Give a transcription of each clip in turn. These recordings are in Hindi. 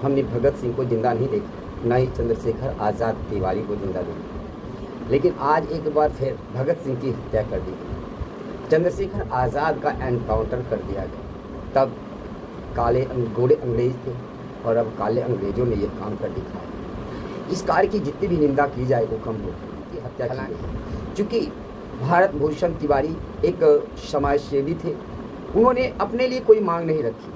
हमने भगत सिंह को जिंदा नहीं देखा, न ही चंद्रशेखर आज़ाद तिवारी को जिंदा देखा, लेकिन आज एक बार फिर भगत सिंह की हत्या कर दी गई। चंद्रशेखर आज़ाद का एनकाउंटर कर दिया गया। तब काले गोरे अंग्रेज थे और अब काले अंग्रेजों ने यह काम कर दिखाया। इस कार्य की जितनी भी निंदा की जाए वो कम हो। की हत्या की है चूँकि भारत भूषण तिवारी एक समाजसेवी थे, उन्होंने अपने लिए कोई मांग नहीं रखी।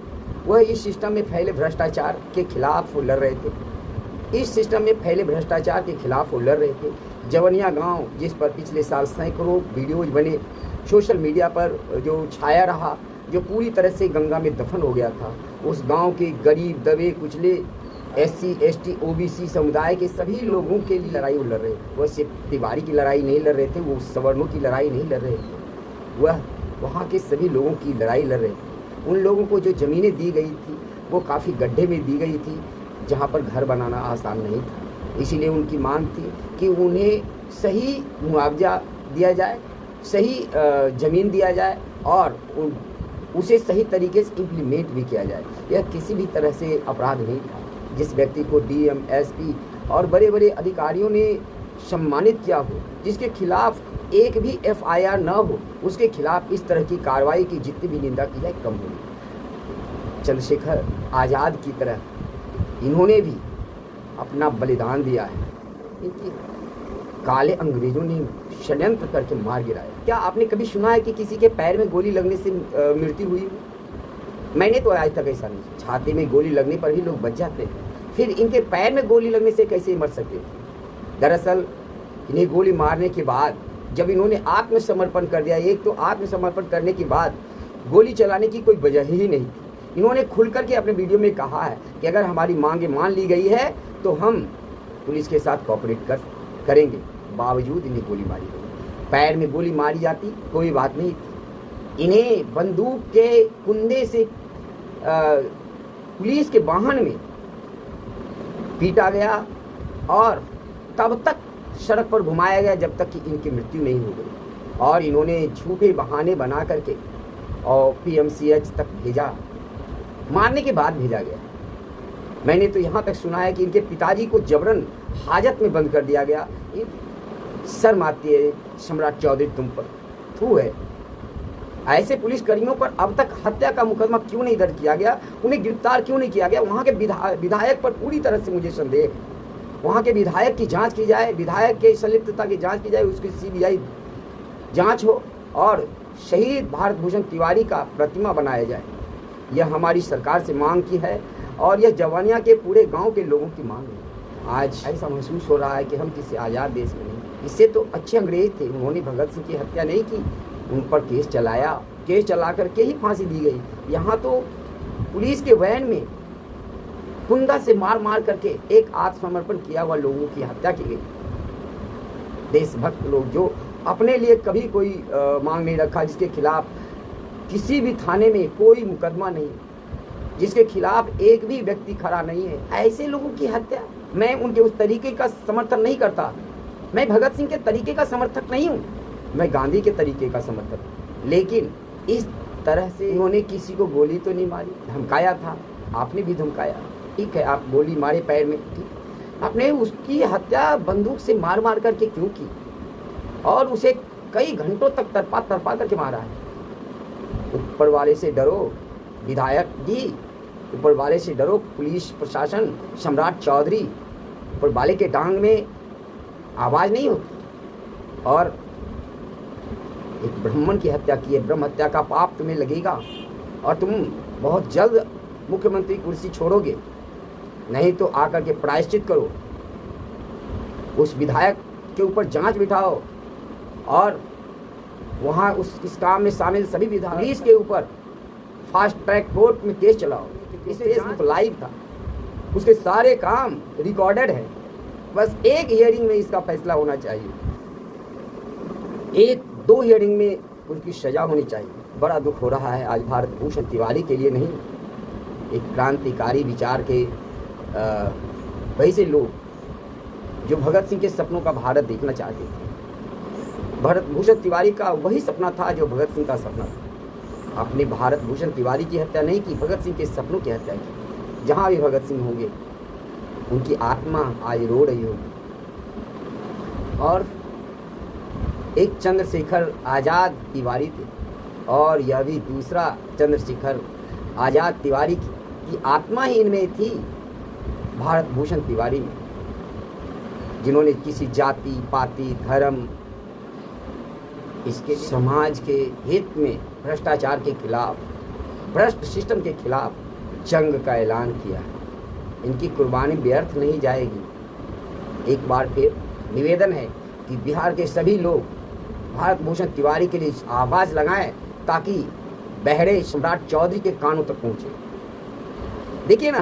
वह इस सिस्टम में फैले भ्रष्टाचार के खिलाफ लड़ रहे थे। इस सिस्टम में फैले भ्रष्टाचार के खिलाफ वो लड़ रहे थे। जवनिया गांव, जिस पर पिछले साल सैकड़ों वीडियोज बने, सोशल मीडिया पर जो छाया रहा, जो पूरी तरह से गंगा में दफन हो गया था, उस गांव के गरीब दबे कुचले SC ST OBC समुदाय के सभी लोगों के लिए लड़ाई वो लड़ रहे थे। वह सिर्फ तिवारी की लड़ाई नहीं लड़ रहे थे, वो सवर्णों की लड़ाई नहीं लड़ रहे थे, वह वहाँ के सभी लोगों की लड़ाई लड़ रहे थे। उन लोगों को जो ज़मीनें दी गई थी वो काफ़ी गड्ढे में दी गई थी, जहाँ पर घर बनाना आसान नहीं था। इसीलिए उनकी मांग थी कि उन्हें सही मुआवजा दिया जाए, सही ज़मीन दिया जाए और उसे सही तरीके से इम्प्लीमेंट भी किया जाए। यह किसी भी तरह से अपराध नहीं था। जिस व्यक्ति को DM SP और बड़े बड़े अधिकारियों ने सम्मानित किया हो, जिसके खिलाफ एक भी FIR न हो, उसके खिलाफ इस तरह की कार्रवाई की जितनी भी निंदा की जाए कम होगी। चंद्रशेखर आज़ाद की तरह इन्होंने भी अपना बलिदान दिया है। इनकी काले अंग्रेजों ने षड्यंत्र करके मार गिराया। क्या आपने कभी सुना है कि किसी के पैर में गोली लगने से मृत्यु हुई? मैंने तो आज तक ऐसा नहीं। छाती में गोली लगने पर ही लोग बच जाते हैं, फिर इनके पैर में गोली लगने से कैसे मर सकते थे? दरअसल इन्हें गोली मारने के बाद जब इन्होंने आत्मसमर्पण कर दिया, एक तो आत्मसमर्पण करने के बाद गोली चलाने की कोई वजह ही नहीं थी। इन्होंने खुल करके अपने वीडियो में कहा है कि अगर हमारी मांगे मान ली गई है तो हम पुलिस के साथ कोऑपरेट करेंगे। बावजूद इन्हें गोली मारी गई। पैर में गोली मारी जाती कोई बात नहीं थी। इन्हें बंदूक के कुंदे से पुलिस के वाहन में पीटा गया और तब तक सड़क पर घुमाया गया जब तक कि इनकी मृत्यु नहीं हो गई। और इन्होंने झूठे बहाने बना करके और PMCH तक भेजा, मारने के बाद भेजा गया। मैंने तो यहाँ तक सुना है कि इनके पिताजी को जबरन हाजत में बंद कर दिया गया। शर्म आती है सम्राट चौधरी, तुम पर थू है। ऐसे पुलिसकर्मियों पर अब तक हत्या का मुकदमा क्यों नहीं दर्ज किया गया? उन्हें गिरफ्तार क्यों नहीं किया गया? वहाँ के विधायक पर पूरी तरह से मुझे संदेह है। वहाँ के विधायक की जांच की जाए, विधायक के संलिप्तता की जांच की जाए, उसकी CBI जांच हो और शहीद भारत भूषण तिवारी का प्रतिमा बनाया जाए। यह हमारी सरकार से मांग की है और यह जवानिया के पूरे गांव के लोगों की मांग है। आज ऐसा महसूस हो रहा है कि हम किसी आज़ाद देश में नहीं। इससे तो अच्छे अंग्रेज थे, उन्होंने भगत सिंह की हत्या नहीं की, उन पर केस चलाया, केस चला करके ही फांसी दी गई। यहाँ तो पुलिस के वैन में कुंदा से मार मार करके एक आत्मसमर्पण किया हुआ लोगों की हत्या की गई। देशभक्त लोग जो अपने लिए कभी कोई मांग नहीं रखा, जिसके खिलाफ किसी भी थाने में कोई मुकदमा नहीं, जिसके खिलाफ एक भी व्यक्ति खड़ा नहीं है, ऐसे लोगों की हत्या। मैं उनके उस तरीके का समर्थन नहीं करता। मैं भगत सिंह के तरीके का समर्थक नहीं हूँ, मैं गांधी के तरीके का समर्थक हूँ। लेकिन इस तरह से उन्होंने किसी को गोली तो नहीं मारी, धमकाया था, आपने भी धमकाया, ठीक है, आप गोली मारे पैर में, ठीक। आपने उसकी हत्या बंदूक से मार मार करके क्यों की? और उसे कई घंटों तक तरपा तरपा करके मारा है। ऊपर वाले से डरो विधायक जी, ऊपर वाले से डरो पुलिस प्रशासन, सम्राट चौधरी, ऊपर वाले के डांग में आवाज़ नहीं होती। और एक ब्राह्मण की हत्या की है, ब्रह्म हत्या का पाप तुम्हें लगेगा और तुम बहुत जल्द मुख्यमंत्री कुर्सी छोड़ोगे, नहीं तो आकर के प्रायश्चित करो। उस विधायक के ऊपर जांच बिठाओ और वहाँ इस काम में शामिल सभी विधायक, पुलिस के ऊपर फास्ट ट्रैक कोर्ट में केस चलाओ। इसलिए तो लाइव था, उसके सारे काम रिकॉर्डेड है। बस एक हियरिंग में इसका फैसला होना चाहिए, 1-2 हियरिंग में उसकी सजा होनी चाहिए। बड़ा दुख हो रहा है आज भारत भूषण तिवारी के लिए नहीं, एक क्रांतिकारी विचार के वैसे लोग जो भगत सिंह के सपनों का भारत देखना चाहते थे। भारत भूषण तिवारी का वही सपना था जो भगत सिंह का सपना था। आपने भारत भूषण तिवारी की हत्या नहीं की, भगत सिंह के सपनों की हत्या की। जहाँ भी भगत सिंह होंगे उनकी आत्मा आज रो रही होगी। और एक चंद्रशेखर आज़ाद तिवारी थे और यह भी दूसरा चंद्रशेखर आज़ाद तिवारी की आत्मा ही इनमें थी, भारत भूषण तिवारी में, जिन्होंने किसी जाति पाति धर्म इसके समाज के हित में भ्रष्टाचार के खिलाफ, भ्रष्ट सिस्टम के खिलाफ जंग का ऐलान किया। इनकी कुर्बानी व्यर्थ नहीं जाएगी। एक बार फिर निवेदन है कि बिहार के सभी लोग भारत भूषण तिवारी के लिए आवाज़ लगाएं ताकि बहरे सम्राट चौधरी के कानों तक पहुँचे। देखिए ना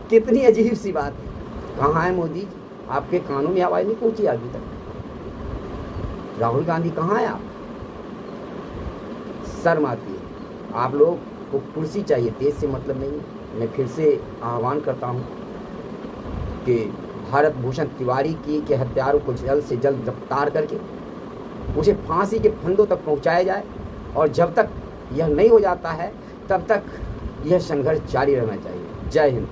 कितनी अजीब सी बात है। कहाँ है मोदी जी? आपके कानों में आवाज़ नहीं पहुँची अभी तक। राहुल गांधी कहाँ है आप? शर्म आती है। आप लोग को कुर्सी चाहिए, देश से मतलब नहीं है। मैं फिर से आह्वान करता हूँ कि भारत भूषण तिवारी की के हत्यारों को जल्द से जल्द गिरफ्तार करके उसे फांसी के फंदों तक पहुँचाया जाए, और जब तक यह नहीं हो जाता है तब तक यह संघर्ष जारी रहना चाहिए। जय हिंद।